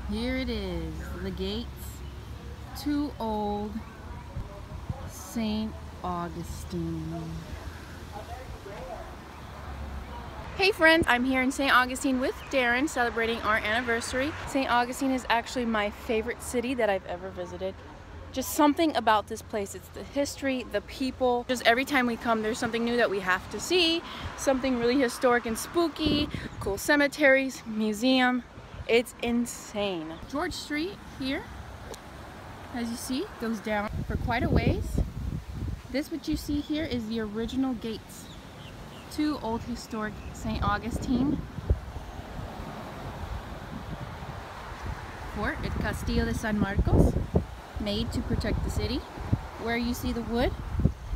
Here it is, the gates to old Saint Augustine. Hey friends, I'm here in Saint Augustine with Darren celebrating our anniversary. Saint Augustine is actually my favorite city that I've ever visited. Just something about this place. It's the history, the people. Just every time we come, there's something new that we have to see. Something really historic and spooky, cool cemeteries, museum. It's insane. George Street here, as you see, goes down for quite a ways. This, what you see here, is the original gates to old historic Saint Augustine. Fort, el Castillo de San Marcos, made to protect the city. Where you see the wood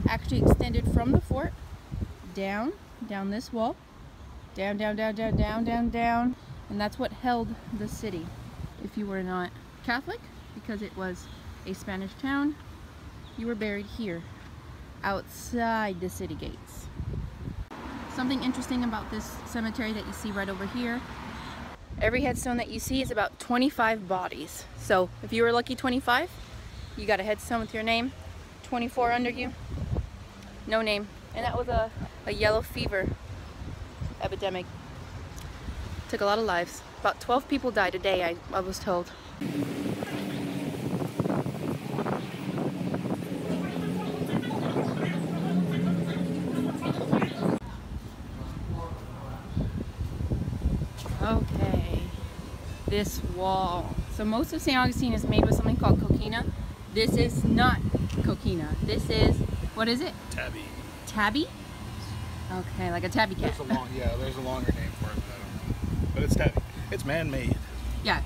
actually extended from the fort down this wall, down, and that's what held the city. If you were not Catholic, because it was a Spanish town, you were buried here, outside the city gates. Something interesting about this cemetery that you see right over here, every headstone that you see is about 25 bodies. So if you were lucky 25, you got a headstone with your name. 24 under you, no name. And that was a yellow fever epidemic. Took a lot of lives. About 12 people died a day, I was told. Okay, this wall. So most of St. Augustine is made with something called coquina. This is not coquina. This is, what is it? Tabby. Tabby? Okay, like a tabby cat. There's a longer name for it, but it's tabby. It's man-made. Yeah.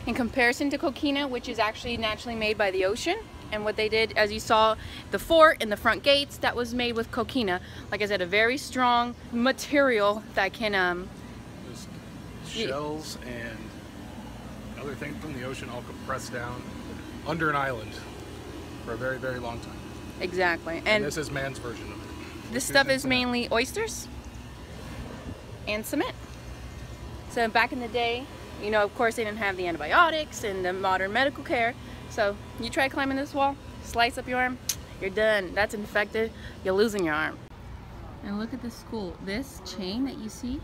In comparison to coquina, which is actually naturally made by the ocean, and what they did, as you saw, the fort and the front gates, that was made with coquina. Like I said, a very strong material that can shells and other things from the ocean all compressed down under an island for a very, very long time. Exactly. And this is man's version of it. This stuff is mainly oysters and cement. So back in the day, you know, of course they didn't have the antibiotics and the modern medical care. So you try climbing this wall, slice up your arm, you're done. That's infected, you're losing your arm. And look at this school. This chain that you see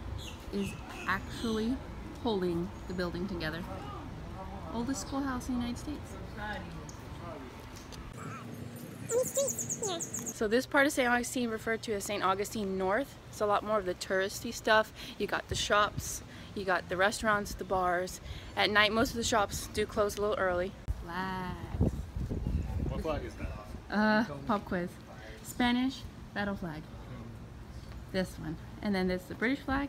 is actually holding the building together. Oldest schoolhouse in the United States. So this part of St. Augustine, referred to as St. Augustine North, it's a lot more of the touristy stuff. You got the shops, you got the restaurants, the bars. At night, most of the shops do close a little early. Flags. What flag is that? Pop quiz. Spanish battle flag. This one. And then this is the British flag.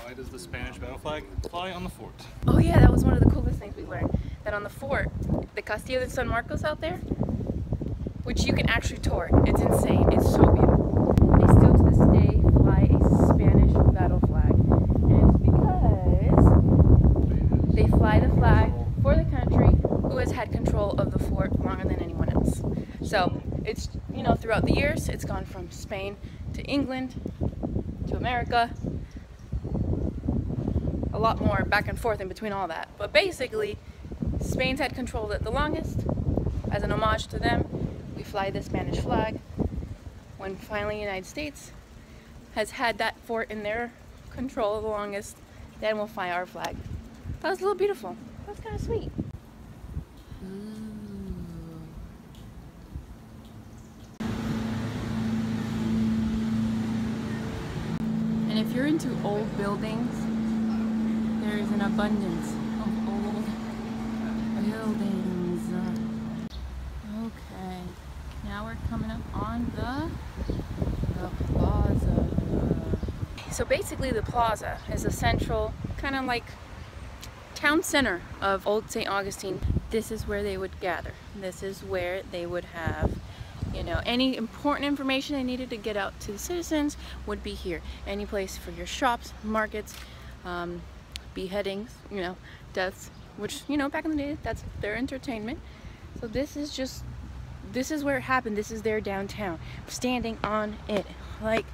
Why does the Spanish battle flag fly on the fort? Oh yeah, that was one of the coolest things we learned. That on the fort, the Castillo de San Marcos out there, which you can actually tour. It's insane. It's so beautiful. They still to this day fly a Spanish battle flag. And it's because they fly the flag for the country who has had control of the fort longer than anyone else. So it's, you know, throughout the years, it's gone from Spain to England to America. A lot more back and forth in between all that. But basically, Spain's had control of it the longest. As an homage to them, we fly the Spanish flag. When finally the United States has had that fort in their control the longest, then we'll fly our flag. That was a little beautiful. That was kind of sweet. And if you're into old buildings, there is an abundance of old buildings. Okay, now we're coming up on the plaza. So basically the plaza is a central, kind of like town center of old St. Augustine. This is where they would gather. This is where they would have, you know, any important information they needed to get out to the citizens would be here. Any place for your shops, markets, beheadings, you know, deaths, which, you know, back in the day, that's their entertainment. So this is where it happened. This is their downtown. Standing on it, like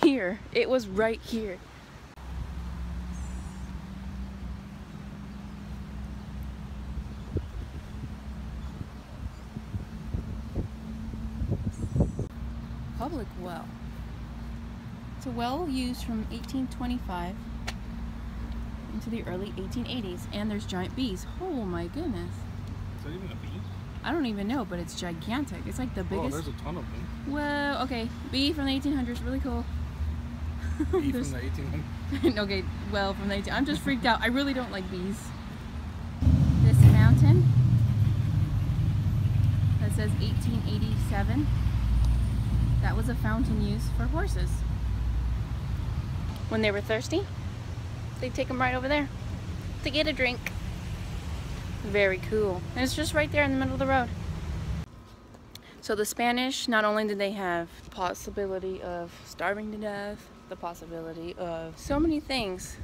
here. It was right here. public well. It's a well used from 1825 into the early 1880s, and there's giant bees. Oh my goodness. Is that even a bee? I don't even know, but it's gigantic. It's like the biggest. Oh, there's a ton of them. Well, okay. Bee from the 1800s, really cool. Bee from the 1800s? Okay, well, from the 1800s. I'm just freaked out. I really don't like bees. This fountain that says 1887, that was a fountain used for horses. When they were thirsty, they'd take them right over there to get a drink. Very cool. And it's just right there in the middle of the road. So the Spanish, not only did they have the possibility of starving to death, the possibility of so many things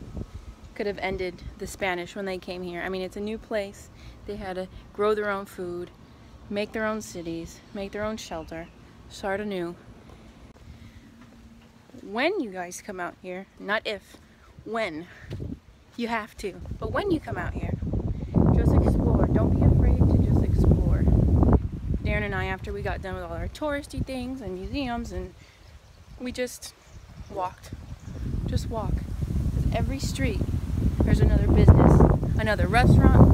could have ended the Spanish when they came here. I mean, it's a new place. They had to grow their own food, make their own cities, make their own shelter, start anew. When you guys come out here, not if, when, you have to, but when you come out here, just explore. Don't be afraid to just explore. Darren and I, after we got done with all our touristy things and museums, and we just walked. Just walk. Because every street, there's another business, another restaurant,